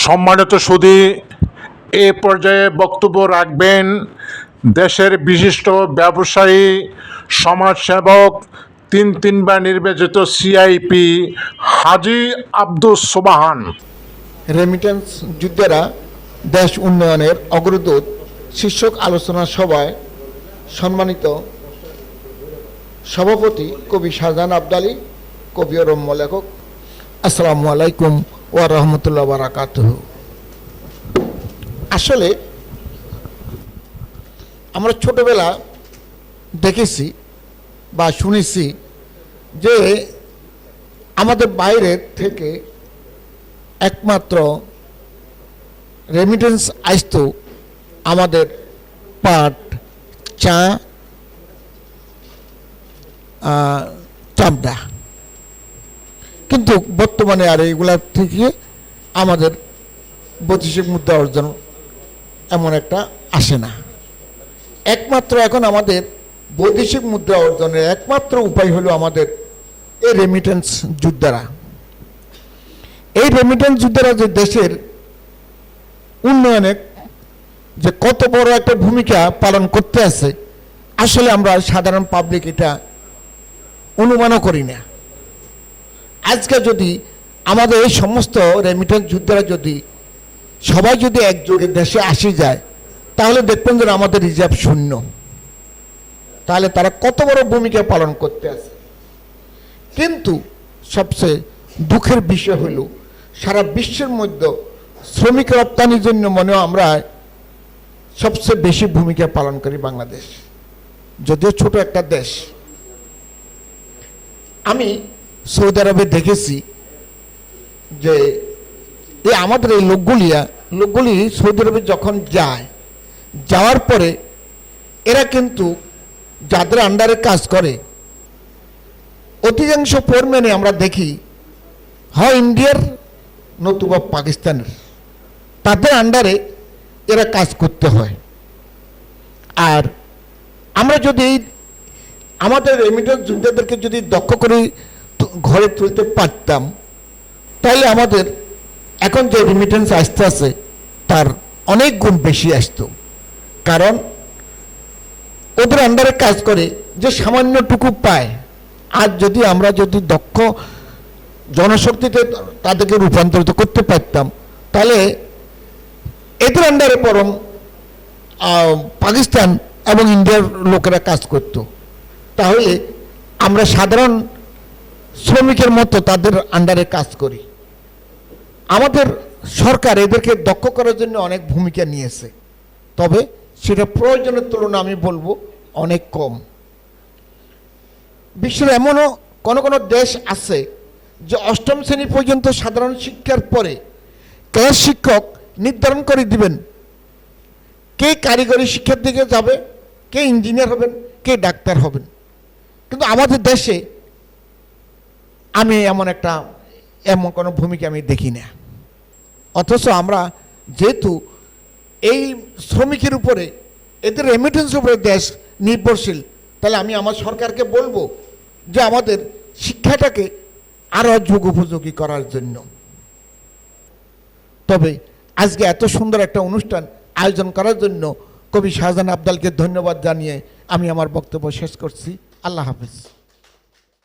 সম্মানিত সুধী, এ পর্যায়ে বক্তব্য রাখবেন দেশের বিশিষ্ট ব্যবসায়ী, সমাজসেবক, তিনবার নির্বাচিত সিআইপি হাজী আব্দুস সোবহান। রেমিটেন্স যোদ্ধারা দেশ উন্নয়নের অগ্রদূত শীর্ষক আলোচনা সভায় সম্মানিত সভাপতি কবি শাহজাহান আবদালী, কবি ও রম্য লেখক, আসসালামু আলাইকুম ওয়া রাহমাতুল্লাহি ওয়া বারাকাতুহু। আসলে আমরা ছোটবেলা দেখেছি বা শুনেছি যে আমাদের বাইরের থেকে একমাত্র রেমিটেন্স আসতো আমাদের পাট, চা, চামড়া, কিন্তু বর্তমানে আর এগুলা থেকে আমাদের বৈদেশিক মুদ্রা অর্জন এমন একটা আসে না। একমাত্র এখন আমাদের বৈদেশিক মুদ্রা অর্জনের একমাত্র উপায় হলো আমাদের এই রেমিটেন্স যোদ্ধারা। এই রেমিটেন্স যোদ্ধারা যে দেশের উন্নয়নে যে কত বড় একটা ভূমিকা পালন করতে আছে, আসলে আমরা সাধারণ পাবলিক এটা অনুমানও করি না। আজকে যদি আমাদের এই সমস্ত রেমিটেন্স যোদ্ধারা যদি সবাই যদি একযোগে দেশে আসে যায়, তাহলে দেখবেন যে আমাদের রিজার্ভ শূন্য। তাহলে তারা কত বড় ভূমিকা পালন করতে আছে। কিন্তু সবচেয়ে দুঃখের বিষয় হলো সারা বিশ্বের মধ্যে শ্রমিক রপ্তানির জন্য মনে হয় আমরা সবচেয়ে বেশি ভূমিকা পালন করি বাংলাদেশ, যদিও ছোট একটা দেশ। আমি সৌদি আরবে দেখেছি যে এই আমাদের এই লোকগুলি সৌদি আরবে যখন যায়, যাওয়ার পরে এরা কিন্তু যাদের আন্ডারে কাজ করে অধিকাংশ ফোরম্যানে আমরা দেখি হয় ইন্ডিয়ার নতুবা পাকিস্তানের, তাদের আন্ডারে এরা কাজ করতে হয়। আর আমরা যদি আমাদের রেমিটেন্স যোদ্ধাদেরকে যদি দক্ষ করে ঘরে তুলতে পারতাম, তাহলে আমাদের এখন যে রেমিটেন্স আসতে আছে তার অনেক গুণ বেশি আসতো। কারণ ওদের আন্ডারে কাজ করে যে সামান্যটুকু পায়, আর যদি আমরা যদি দক্ষ জনশক্তিতে তাদেরকে রূপান্তরিত করতে পারতাম, তাহলে এদের আন্ডারে বরং পাকিস্তান এবং ইন্ডিয়ার লোকেরা কাজ করত। তাহলে আমরা সাধারণ শ্রমিকের মতো তাদের আন্ডারে কাজ করি। আমাদের সরকার এদেরকে দক্ষ করার জন্য অনেক ভূমিকা নিয়েছে, তবে সেটা প্রয়োজনের তুলনায় আমি বলবো অনেক কম। বিশ্বের এমনও কোনো দেশ আছে যে অষ্টম শ্রেণী পর্যন্ত সাধারণ শিক্ষার পরে ক্লাস শিক্ষক নির্ধারণ করে দিবেন কে কারিগরি শিক্ষার দিকে যাবে, কে ইঞ্জিনিয়ার হবেন, কে ডাক্তার হবেন। কিন্তু আমাদের দেশে আমি এমন কোনো ভূমিকা আমি দেখি না। অথচ আমরা যেহেতু এই শ্রমিকের উপরে, এদের রেমিটেন্সের উপরে দেশ নির্ভরশীল, তাহলে আমি আমার সরকারকে বলবো যে আমাদের শিক্ষাটাকে আরও যুগোপযোগী করার জন্য। তবে আজকে এত সুন্দর একটা অনুষ্ঠান আয়োজন করার জন্য কবি শাহজাহান আবদালকে ধন্যবাদ জানিয়ে আমি আমার বক্তব্য শেষ করছি। আল্লাহ হাফেজ।